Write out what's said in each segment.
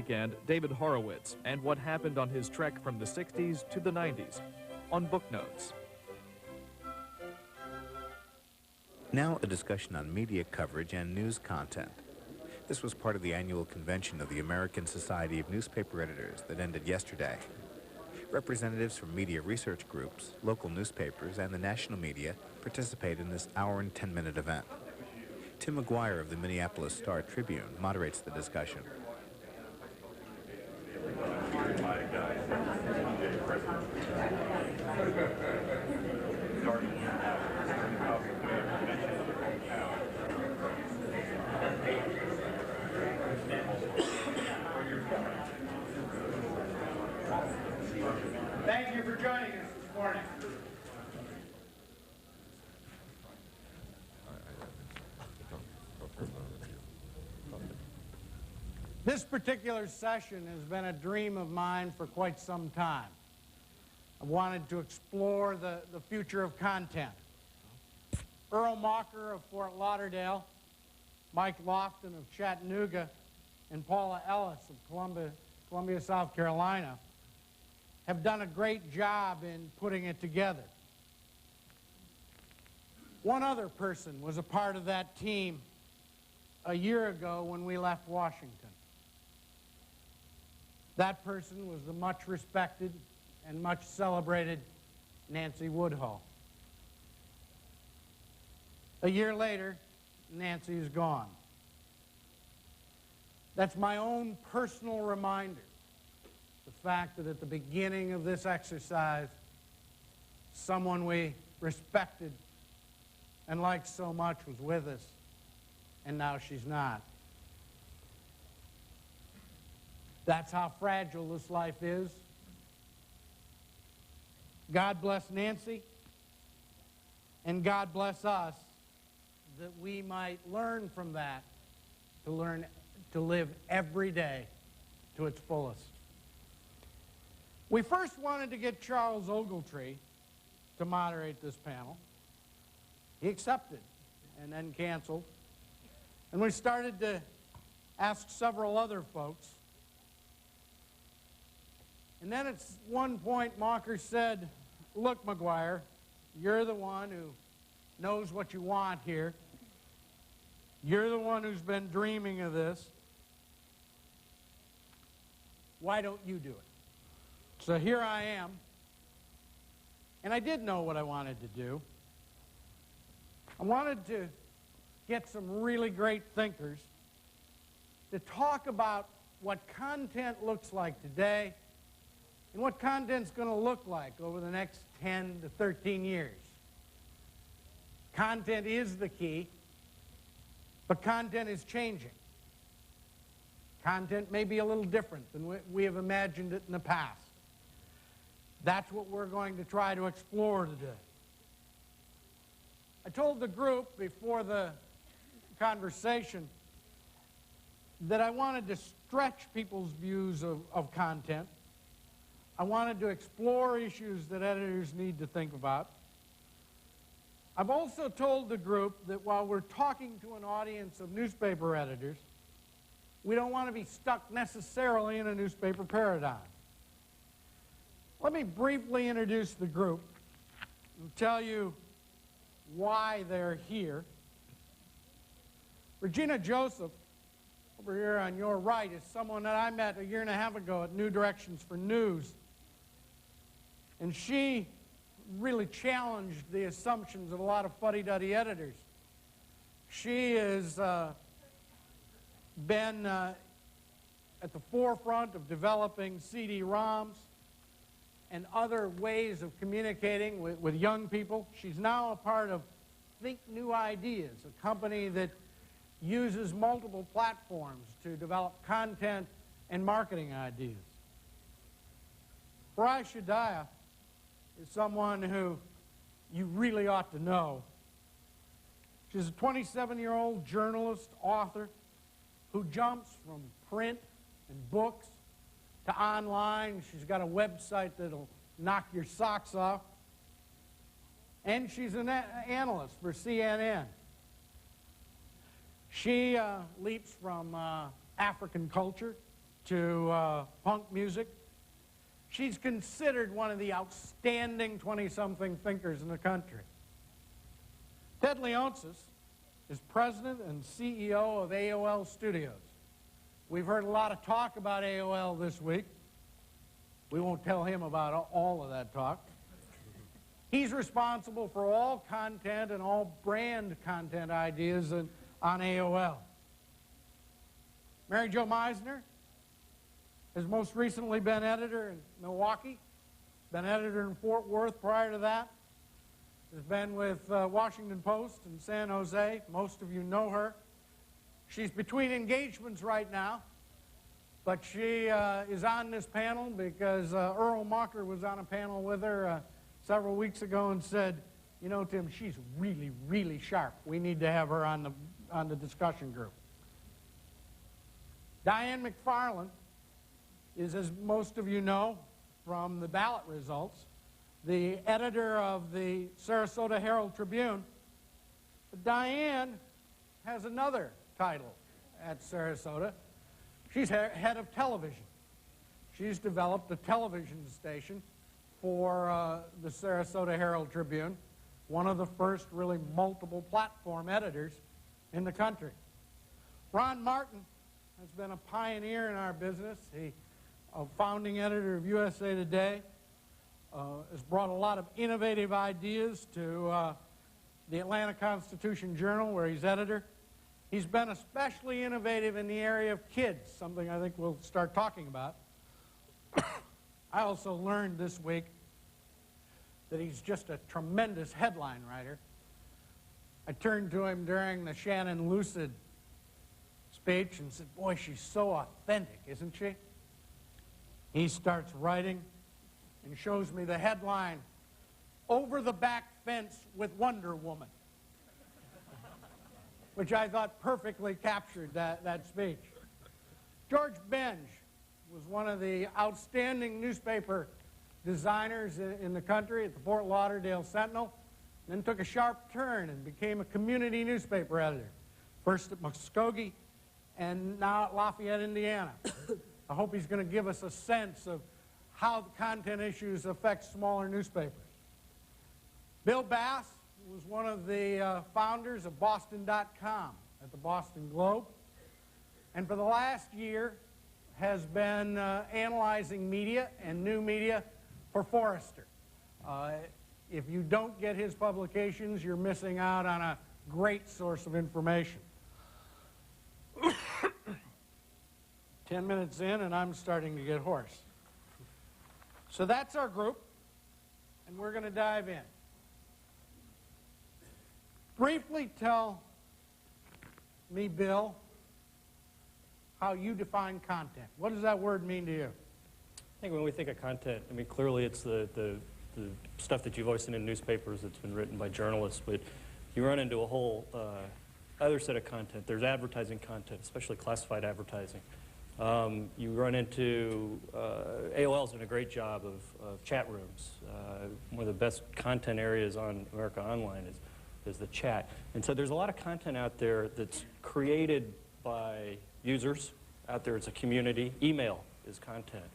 Weekend, David Horowitz and what happened on his trek from the 60s to the 90s on Booknotes. Now a discussion on media coverage and news content. This was part of the annual convention of the American Society of Newspaper Editors that ended yesterday. Representatives from media research groups, local newspapers, and the national media participate in this hour and 10-minute event. Tim McGuire of the Minneapolis Star-Tribune moderates the discussion. Thank you for joining us this morning. This particular session has been a dream of mine for quite some time. I wanted to explore the future of content. Earl Mocker of Fort Lauderdale, Mike Lofton of Chattanooga, and Paula Ellis of Columbia, South Carolina, have done a great job in putting it together. One other person was a part of that team a year ago when we left Washington. That person was the much respected and much celebrated Nancy Woodhull. A year later, Nancy is gone. That's my own personal reminder. The fact that at the beginning of this exercise, someone we respected and liked so much was with us, and now she's not. That's how fragile this life is. God bless Nancy, and God bless us, that we might learn from that, to live every day to its fullest. We first wanted to get Charles Ogletree to moderate this panel. He accepted and then canceled. And we started to ask several other folks. And then at one point, Mocker said, "Look, McGuire, you're the one who knows what you want here. You're the one who's been dreaming of this. Why don't you do it?" So here I am, and I did know what I wanted to do. I wanted to get some really great thinkers to talk about what content looks like today and what content's going to look like over the next 10 to 13 years. Content is the key, but content is changing. Content may be a little different than we have imagined it in the past. That's what we're going to try to explore today. I told the group before the conversation that I wanted to stretch people's views of content. I wanted to explore issues that editors need to think about. I've also told the group that while we're talking to an audience of newspaper editors, we don't want to be stuck necessarily in a newspaper paradigm. Let me briefly introduce the group and tell you why they're here. Regina Joseph, over here on your right, is someone that I met a year and a half ago at New Directions for News. And she really challenged the assumptions of a lot of fuddy-duddy editors. She has been at the forefront of developing CD-ROMs and other ways of communicating with young people. She's now a part of Think New Ideas, a company that uses multiple platforms to develop content and marketing ideas. Farai Shidayah is someone who you really ought to know. She's a 27-year-old journalist, author, who jumps from print and books to online. She's got a website that'll knock your socks off. And she's an analyst for CNN. She leaps from African culture to punk music. She's considered one of the outstanding 20-something thinkers in the country. Ted Leonsis is president and CEO of AOL Studios. We've heard a lot of talk about AOL this week. We won't tell him about all of that talk. He's responsible for all content and all brand content ideas on AOL. Mary Jo Meisner has most recently been editor in Milwaukee, been editor in Fort Worth prior to that, has been with Washington Post in San Jose. Most of you know her. She's between engagements right now, but she is on this panel because Earl Mocker was on a panel with her several weeks ago and said, you know, Tim, she's really, really sharp. We need to have her on the discussion group. Diane McFarland is, as most of you know from the ballot results, the editor of the Sarasota Herald Tribune. But Diane has another title at Sarasota. She's head of television. She's developed a television station for the Sarasota Herald Tribune, one of the first really multiple platform editors in the country. Ron Martin has been a pioneer in our business. He a founding editor of USA Today, has brought a lot of innovative ideas to the Atlanta Constitution-Journal, where he's editor. He's been especially innovative in the area of kids, something I think we'll start talking about. I also learned this week that he's just a tremendous headline writer. I turned to him during the Shannon Lucid speech and said, boy, she's so authentic, isn't she? He starts writing and shows me the headline, Over the Back Fence with Wonder Woman, which I thought perfectly captured that speech. George Benge was one of the outstanding newspaper designers in the country at the Fort Lauderdale Sentinel, then took a sharp turn and became a community newspaper editor, first at Muskogee and now at Lafayette, Indiana. I hope he's going to give us a sense of how the content issues affect smaller newspapers. Bill Bass was one of the founders of Boston.com at the Boston Globe, and for the last year has been analyzing media and new media for Forrester. If you don't get his publications, you're missing out on a great source of information. 10 minutes in, and I'm starting to get hoarse. So that's our group, and we're going to dive in. Briefly tell me, Bill, how you define content. What does that word mean to you? I think when we think of content, I mean, clearly it's the stuff that you've always seen in newspapers that's been written by journalists, but you run into a whole other set of content. There's advertising content, especially classified advertising. You run into, AOL's done a great job of chat rooms. One of the best content areas on America Online is the chat. And so there's a lot of content out there that's created by users out there. It's a community. Email is content.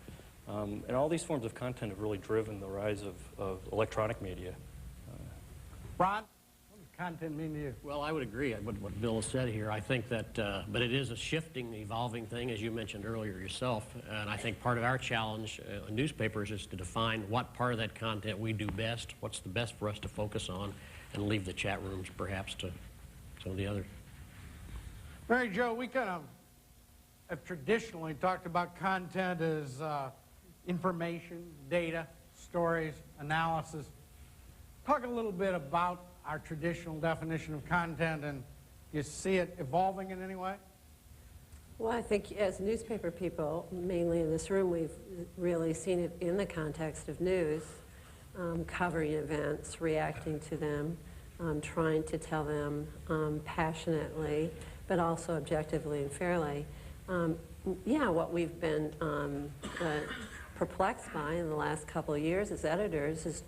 And all these forms of content have really driven the rise of electronic media. Ron, what does content mean to you? Well, I would agree with what Bill has said here. I think that, but it is a shifting, evolving thing, as you mentioned earlier yourself. And I think part of our challenge in newspapers is to define what part of that content we do best, what's the best for us to focus on, and leave the chat rooms perhaps to some of the others. Mary Jo, we kind of have traditionally talked about content as information, data, stories, analysis. Talk a little bit about our traditional definition of content, and do you see it evolving in any way? Well, I think as newspaper people, mainly in this room, we've really seen it in the context of news, covering events, reacting to them, trying to tell them passionately, but also objectively and fairly. Yeah, what we've been perplexed by in the last couple of years as editors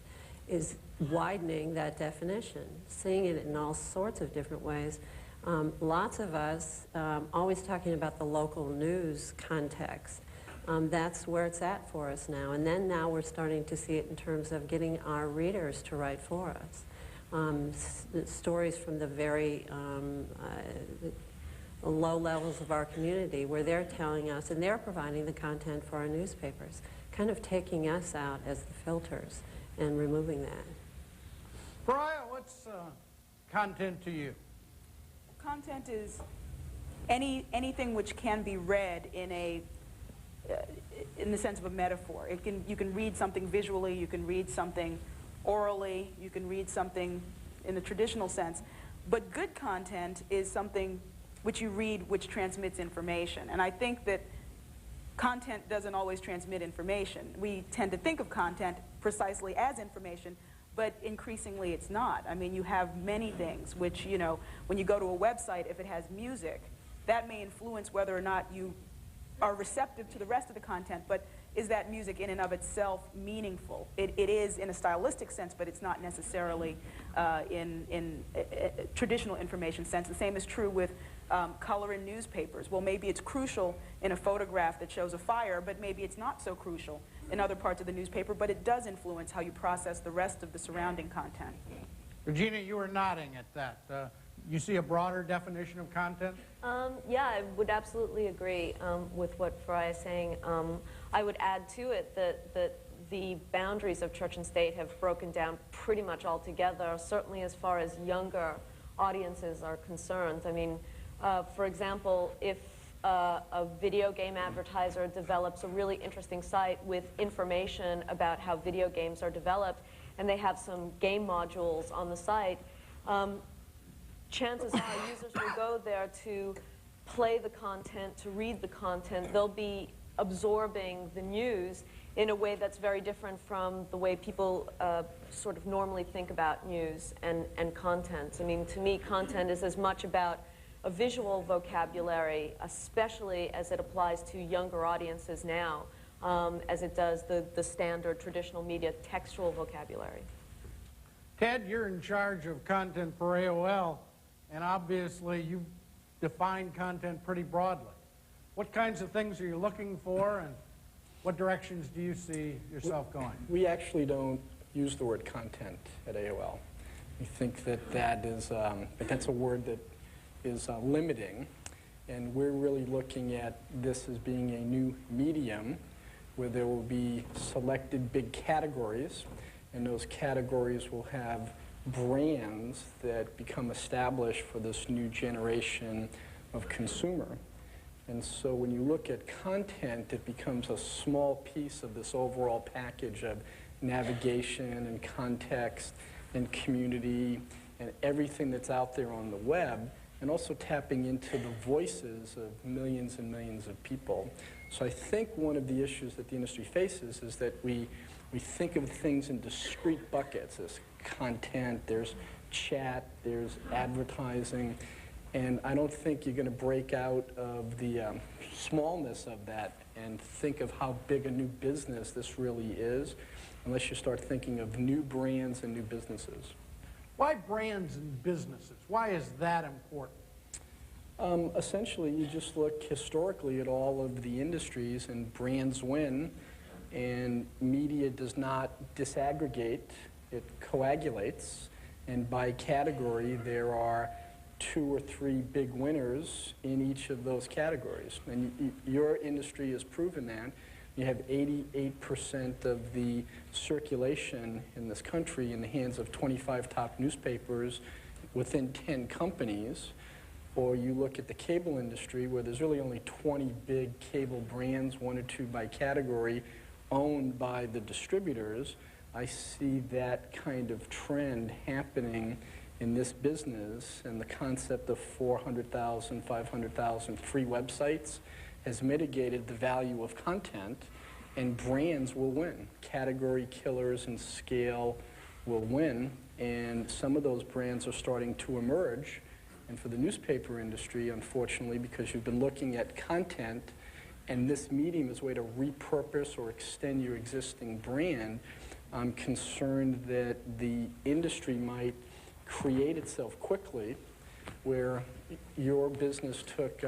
is widening that definition, seeing it in all sorts of different ways. Lots of us always talking about the local news context, That's where it's at for us now. And then now we're starting to see it in terms of getting our readers to write for us. Stories from the very low levels of our community where they're telling us, and they're providing the content for our newspapers, kind of taking us out as the filters and removing that. Pariah, what's content to you? Content is anything which can be read in the sense of a metaphor. You can read something visually, you can read something orally, you can read something in the traditional sense. But good content is something which you read which transmits information. And I think that content doesn't always transmit information. We tend to think of content precisely as information, but increasingly it's not. I mean, you have many things which, you know, when you go to a website, if it has music, that may influence whether or not you are receptive to the rest of the content, but is that music in and of itself meaningful? It is in a stylistic sense, but it's not necessarily in a traditional information sense. The same is true with color in newspapers. Well, maybe it's crucial in a photograph that shows a fire, but maybe it's not so crucial in other parts of the newspaper, but it does influence how you process the rest of the surrounding content. Regina, you were nodding at that. You see a broader definition of content? Yeah, I would absolutely agree with what Pariah is saying. I would add to it that the boundaries of church and state have broken down pretty much altogether, certainly as far as younger audiences are concerned. I mean, for example, if a video game advertiser develops a really interesting site with information about how video games are developed, and they have some game modules on the site, chances are users will go there to play the content, to read the content. They'll be absorbing the news in a way that's very different from the way people sort of normally think about news and content. I mean, to me, content is as much about a visual vocabulary, especially as it applies to younger audiences now, as it does the standard traditional media textual vocabulary. Ted, you're in charge of content for AOL, and obviously you define content pretty broadly. What kinds of things are you looking for, and what directions do you see yourself going? We actually don't use the word content at AOL. We think that that's a word that is limiting, and we're really looking at this as being a new medium where there will be selected big categories, and those categories will have brands that become established for this new generation of consumer. And so when you look at content, it becomes a small piece of this overall package of navigation and context and community and everything that's out there on the web, and also tapping into the voices of millions and millions of people. So I think one of the issues that the industry faces is that we think of things in discrete buckets. There's content, there's chat, there's advertising, and I don't think you're going to break out of the smallness of that and think of how big a new business this really is unless you start thinking of new brands and new businesses. Why brands and businesses? Why is that important? Essentially, you just look historically at all of the industries, and brands win, and media does not disaggregate, it coagulates, and by category there are 2 or 3 big winners in each of those categories. And your industry has proven that. You have 88% of the circulation in this country in the hands of 25 top newspapers within 10 companies. Or you look at the cable industry where there's really only 20 big cable brands, 1 or 2 by category, owned by the distributors. I see that kind of trend happening in this business, and the concept of 400,000, 500,000 free websites has mitigated the value of content, and brands will win. Category killers and scale will win, and some of those brands are starting to emerge. And for the newspaper industry, unfortunately, because you've been looking at content and this medium is a way to repurpose or extend your existing brand, I'm concerned that the industry might create itself quickly, where your business took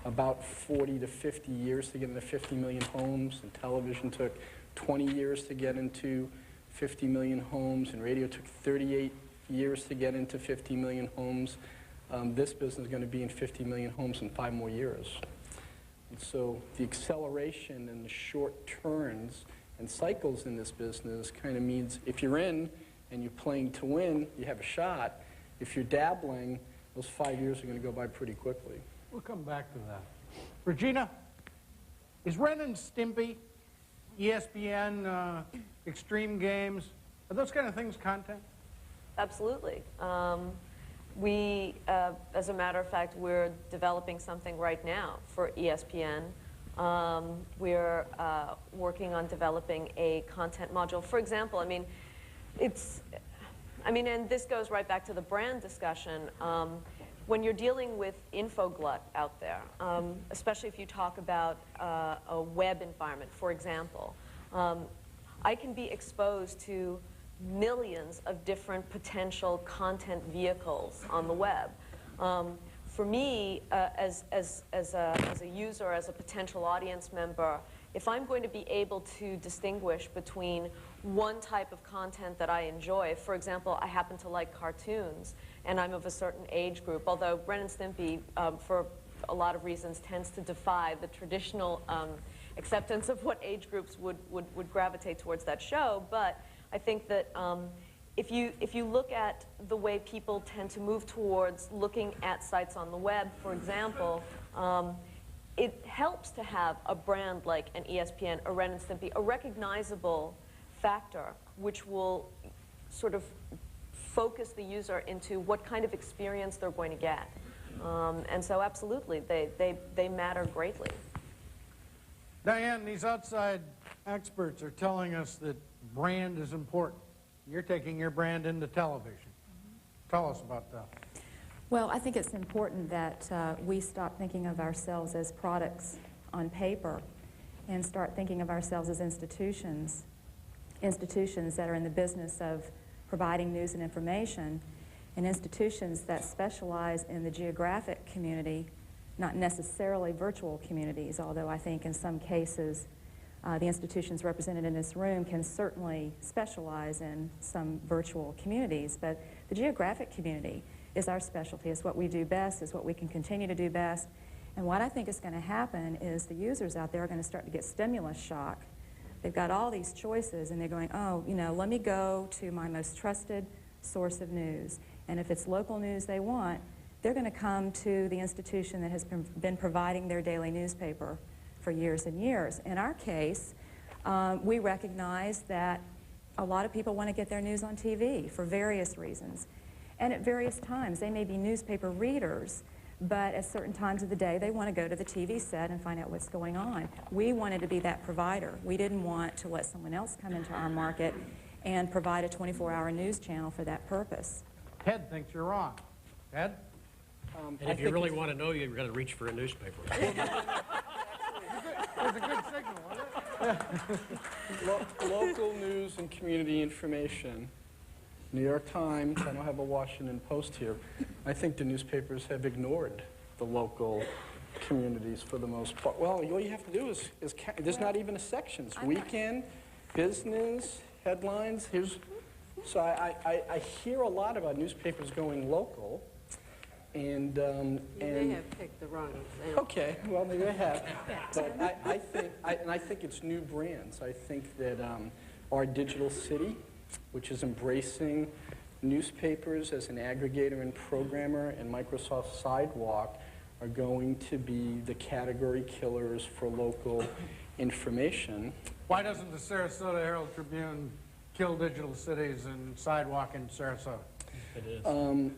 About 40 to 50 years to get into 50 million homes, and television took 20 years to get into 50 million homes, and radio took 38 years to get into 50 million homes. This business is going to be in 50 million homes in 5 more years. And so the acceleration and the short turns and cycles in this business kind of means if you're in and you're playing to win, you have a shot. If you're dabbling, those 5 years are going to go by pretty quickly. We'll come back to that. Regina, is Ren and Stimpy, ESPN, Extreme Games, are those kind of things content? Absolutely. As a matter of fact, we're developing something right now for ESPN. We're working on developing a content module. For example, and this goes right back to the brand discussion. When you're dealing with infoglut out there, especially if you talk about a web environment, for example, I can be exposed to millions of different potential content vehicles on the web. For me, as a user, as a potential audience member, if I'm going to be able to distinguish between one type of content that I enjoy, for example, I happen to like cartoons, and I'm of a certain age group, although Ren and Stimpy, for a lot of reasons, tends to defy the traditional acceptance of what age groups would gravitate towards that show. But I think that if you look at the way people tend to move towards looking at sites on the web, for example, it helps to have a brand like an ESPN, a Ren and Stimpy, a recognizable factor, which will sort of focus the user into what kind of experience they're going to get. And so absolutely, they matter greatly. Diane, these outside experts are telling us that brand is important. You're taking your brand into television. Tell us about that. Well, I think it's important that we stop thinking of ourselves as products on paper and start thinking of ourselves as institutions that are in the business of providing news and information, and institutions that specialize in the geographic community, not necessarily virtual communities, although I think in some cases the institutions represented in this room can certainly specialize in some virtual communities, but the geographic community is our specialty. It's what we do best, is what we can continue to do best. And what I think is going to happen is the users out there are going to start to get stimulus shock. They've got all these choices, and they're going, oh, let me go to my most trusted source of news. And if it's local news they want, they're going to come to the institution that has been providing their daily newspaper for years and years. In our case, we recognize that a lot of people want to get their news on TV for various reasons. And at various times, they may be newspaper readers, but at certain times of the day, they want to go to the TV set and find out what's going on. We wanted to be that provider. We didn't want to let someone else come into our market and provide a 24-hour news channel for that purpose. Ted thinks you're wrong. Ted? And if you really want to know, you've got to reach for a newspaper. It was a good signal, wasn't it? Local news and community information. New York Times, I don't have a Washington Post here. I think the newspapers have ignored the local communities for the most part. Well, all you have to do is there's not even a section. It's weekend, business, headlines. So I hear a lot about newspapers going local. And You may have picked the wrong example. Okay, well, maybe I have. But I think it's new brands. I think that our digital city, which is embracing newspapers as an aggregator and programmer, and Microsoft Sidewalk are going to be the category killers for local information. Why doesn't the Sarasota Herald Tribune kill digital cities and Sidewalk in Sarasota? It is.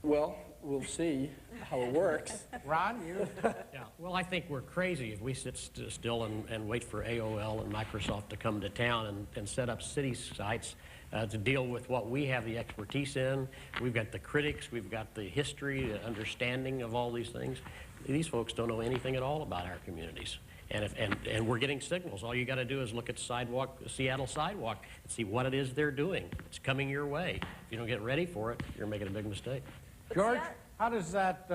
Well, we'll see how it works. Ron, you? Yeah. Well, I think we're crazy if we sit still and wait for AOL and Microsoft to come to town and set up city sites to deal with what we have the expertise in. We've got the critics, we've got the history, the understanding of all these things. These folks don't know anything at all about our communities. And we're getting signals. All you got to do is look at Seattle Sidewalk and see what it is they're doing. It's coming your way. If you don't get ready for it, you're making a big mistake. George, how does that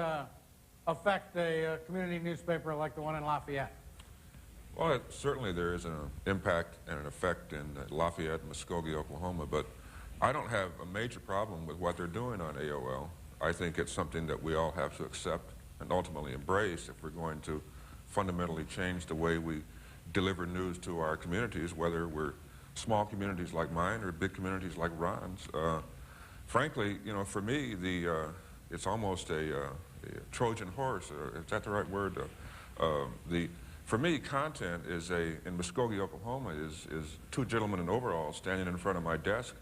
affect a community newspaper like the one in Lafayette? Well, certainly there is an impact and an effect in Lafayette and Muskogee, Oklahoma, but I don't have a major problem with what they're doing on AOL. I think it's something that we all have to accept and ultimately embrace if we're going to fundamentally change the way we deliver news to our communities, whether we're small communities like mine or big communities like Ron's. Frankly, you know, for me, it's almost a Trojan horse. Is that the right word? For me, content is in Muskogee, Oklahoma, is two gentlemen in overalls standing in front of my desk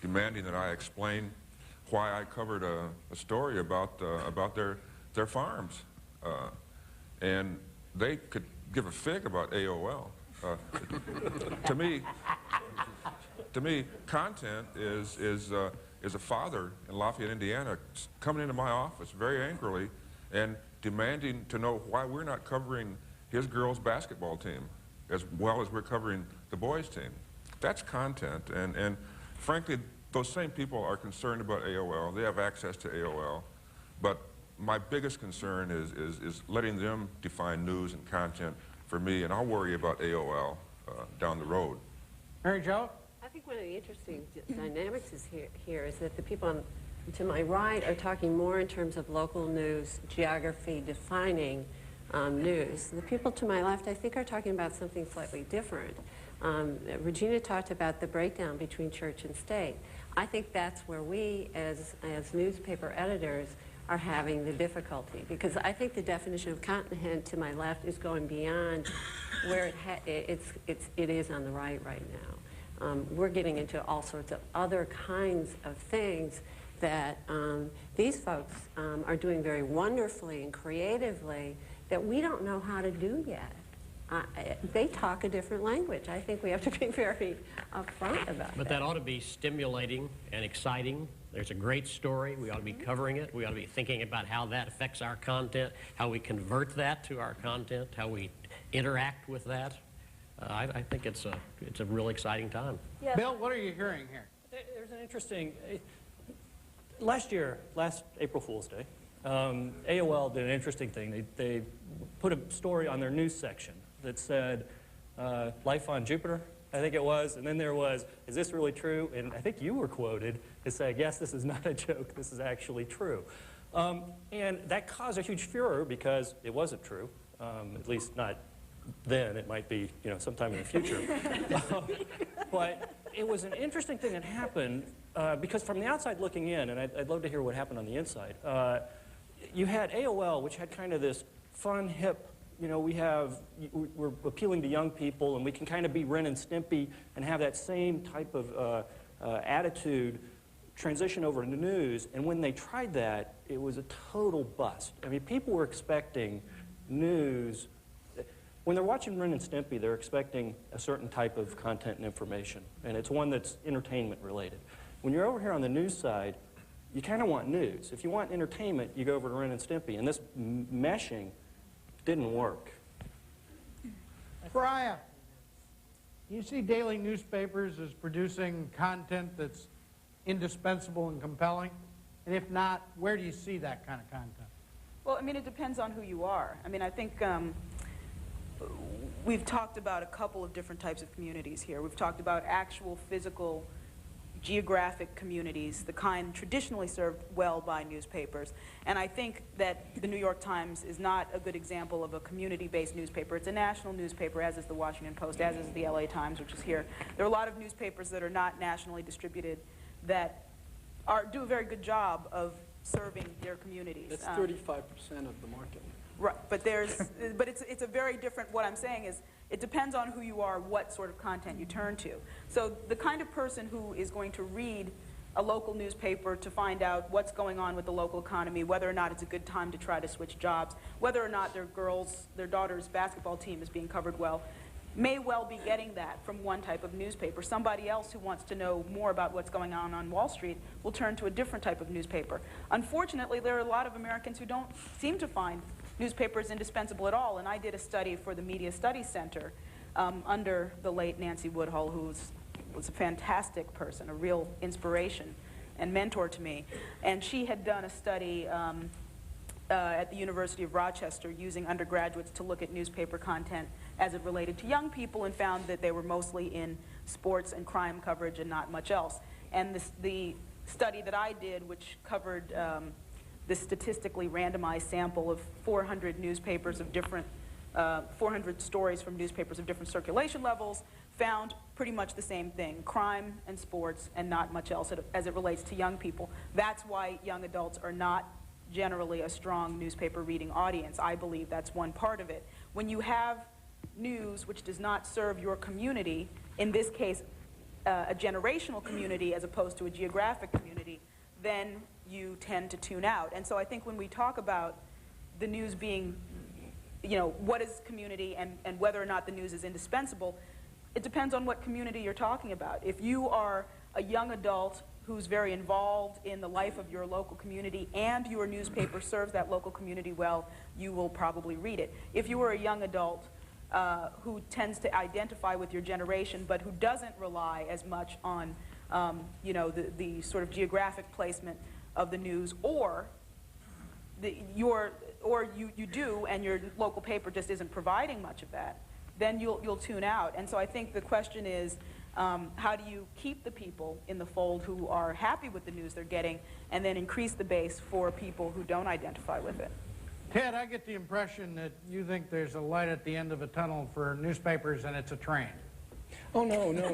demanding that I explain why I covered a story about their farms. And they could give a fig about AOL. To me, content is a father in Lafayette, Indiana, coming into my office very angrily and demanding to know why we're not covering his girls' basketball team as well as we're covering the boys' team. That's content, and frankly, those same people are concerned about AOL. They have access to AOL, but my biggest concern is letting them define news and content for me, and I'll worry about AOL down the road. Mary Jo? I think one of the interesting dynamics here is that the people to my right are talking more in terms of local news, geography defining news. The people to my left, I think, are talking about something slightly different. Regina talked about the breakdown between church and state. I think that's where we, as newspaper editors, are having the difficulty, because I think the definition of content to my left is going beyond where it is on the right now. We're getting into all sorts of other kinds of things that these folks are doing very wonderfully and creatively that we don't know how to do yet. They talk a different language. I think we have to be very upfront about that. But that ought to be stimulating and exciting. There's a great story. We ought to be covering it. We ought to be thinking about how that affects our content, how we convert that to our content, how we interact with that. I think it's a real exciting time. Yeah. Bill, what are you hearing here? There's an interesting... Last April Fool's Day, AOL did an interesting thing. They put a story on their news section that said, life on Jupiter, I think it was, and then there was, is this really true? And I think you were quoted as saying, yes, this is not a joke, this is actually true. And that caused a huge furor because it wasn't true, at least not then. It might be, you know, sometime in the future. But it was an interesting thing that happened because from the outside looking in, and I'd love to hear what happened on the inside, you had AOL, which had kind of this fun, hip, you know, we're appealing to young people, and we can kind of be Ren and Stimpy and have that same type of attitude transition over to news. And when they tried that, it was a total bust. I mean, people were expecting news. When they're watching Ren and Stimpy, they're expecting a certain type of content and information, and it's one that's entertainment related. When you're over here on the news side, you kind of want news. If you want entertainment, you go over to Ren and Stimpy, and this meshing didn't work. Brian, do you see daily newspapers as producing content that's indispensable and compelling? And if not, where do you see that kind of content? Well, I mean, it depends on who you are. I mean, I think we've talked about a couple of different types of communities here. We've talked about actual physical geographic communities, the kind traditionally served well by newspapers. And I think that the New York Times is not a good example of a community-based newspaper. It's a national newspaper, as is the Washington Post, as is the LA Times, which is here. There are a lot of newspapers that are not nationally distributed that do a very good job of serving their communities. That's 35% of the market. Right, but it's a very different, what I'm saying is, it depends on who you are, what sort of content you turn to. So the kind of person who is going to read a local newspaper to find out what's going on with the local economy, whether or not it's a good time to try to switch jobs, whether or not their daughter's basketball team is being covered well, may well be getting that from one type of newspaper. Somebody else who wants to know more about what's going on Wall Street will turn to a different type of newspaper. Unfortunately, there are a lot of Americans who don't seem to find newspapers indispensable at all, and I did a study for the Media Studies Center under the late Nancy Woodhull, who was a fantastic person, a real inspiration and mentor to me. And she had done a study at the University of Rochester using undergraduates to look at newspaper content as it related to young people, and found that they were mostly in sports and crime coverage and not much else. And the study that I did, which covered this statistically randomized sample of 400 newspapers of different, 400 stories from newspapers of different circulation levels, found pretty much the same thing: crime and sports and not much else as it relates to young people. That's why young adults are not generally a strong newspaper reading audience. I believe that's one part of it. When you have news which does not serve your community, in this case a generational community as opposed to a geographic community, then you tend to tune out. And so I think when we talk about the news being, you know, what is community and whether or not the news is indispensable, it depends on what community you're talking about. If you are a young adult who's very involved in the life of your local community and your newspaper serves that local community well, you will probably read it. If you are a young adult who tends to identify with your generation but who doesn't rely as much on you know, the sort of geographic placement of the news, or you do and your local paper just isn't providing much of that, then you'll tune out. And so I think the question is, how do you keep the people in the fold who are happy with the news they're getting, and then increase the base for people who don't identify with it? Ted, I get the impression that you think there's a light at the end of a tunnel for newspapers and it's a train. Oh, no. No,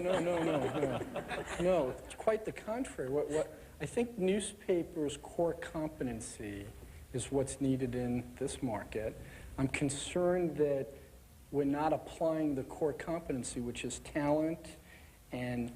it's quite the contrary. What I think newspapers' core competency is what's needed in this market. I'm concerned that we're not applying the core competency, which is talent and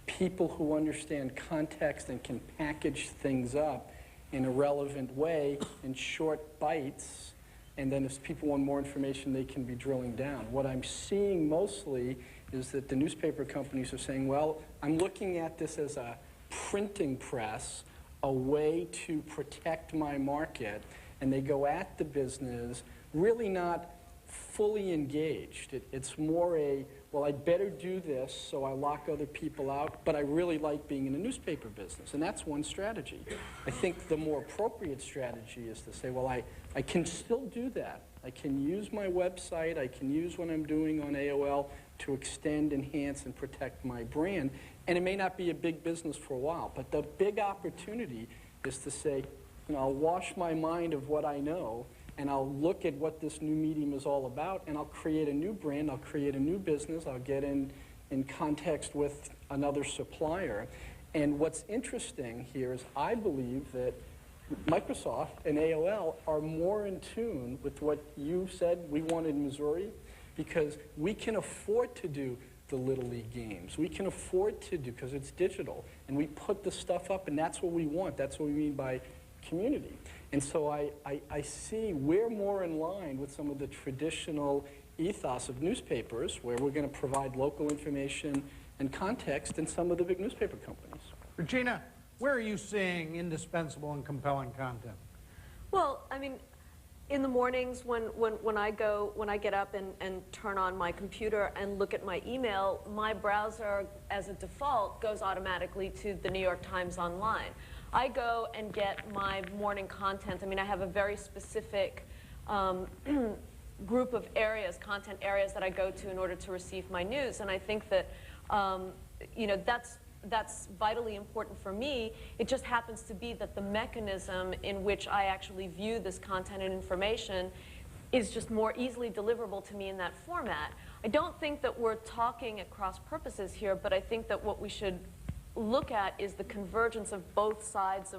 people who understand context and can package things up in a relevant way in short bites, and then if people want more information, they can be drilling down. What I'm seeing mostly is that the newspaper companies are saying, well, I'm looking at this as a printing press, a way to protect my market, and they go at the business really not fully engaged. It's more a, well, I'd better do this so I lock other people out, but I really like being in the newspaper business, and that's one strategy. I think the more appropriate strategy is to say, well, I can still do that. I can use my website, I can use what I'm doing on AOL to extend, enhance, and protect my brand, and it may not be a big business for a while, but the big opportunity is to say, you know, I'll wash my mind of what I know, and I'll look at what this new medium is all about, and I'll create a new brand, I'll create a new business, I'll get in context with another supplier. And what's interesting here is I believe that Microsoft and AOL are more in tune with what you said we wanted in Missouri, because we can afford to do the Little League games. We can afford to do, because it's digital, and we put the stuff up, and that's what we want. That's what we mean by community. And so I see we're more in line with some of the traditional ethos of newspapers, where we're going to provide local information and context than some of the big newspaper companies. Regina, where are you seeing indispensable and compelling content? Well, I mean, in the mornings when I get up and turn on my computer and look at my email, my browser, as a default, goes automatically to the New York Times Online. I go and get my morning content. I mean, I have a very specific group of areas, content areas, that I go to in order to receive my news. And I think that, you know, that's vitally important for me. It just happens to be that the mechanism in which I actually view this content and information is just more easily deliverable to me in that format. I don't think that we're talking at cross purposes here, but I think that what we should look at is the convergence of both sides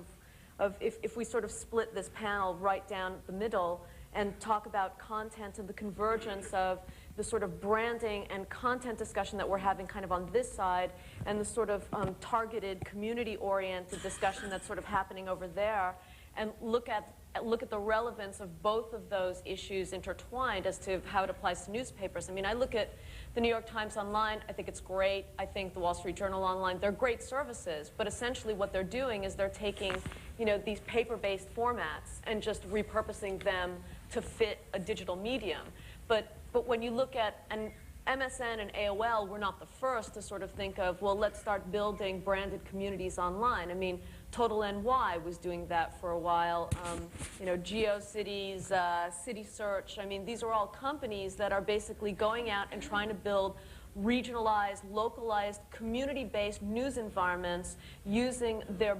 of if we sort of split this panel right down the middle and talk about content and the convergence of the sort of branding and content discussion that we're having kind of on this side, and the sort of targeted community-oriented discussion that's sort of happening over there, and look at the relevance of both of those issues intertwined as to how it applies to newspapers. I mean, I look at the New York Times Online, I think it's great. I think the Wall Street Journal Online, they're great services, but essentially what they're doing is they're taking, you know, these paper-based formats and just repurposing them to fit a digital medium. But when you look at, and MSN and AOL were not the first to sort of think of, well, let's start building branded communities online. I mean, Total NY was doing that for a while. You know, GeoCities, City Search. I mean, these are all companies that are basically going out and trying to build regionalized, localized, community-based news environments using their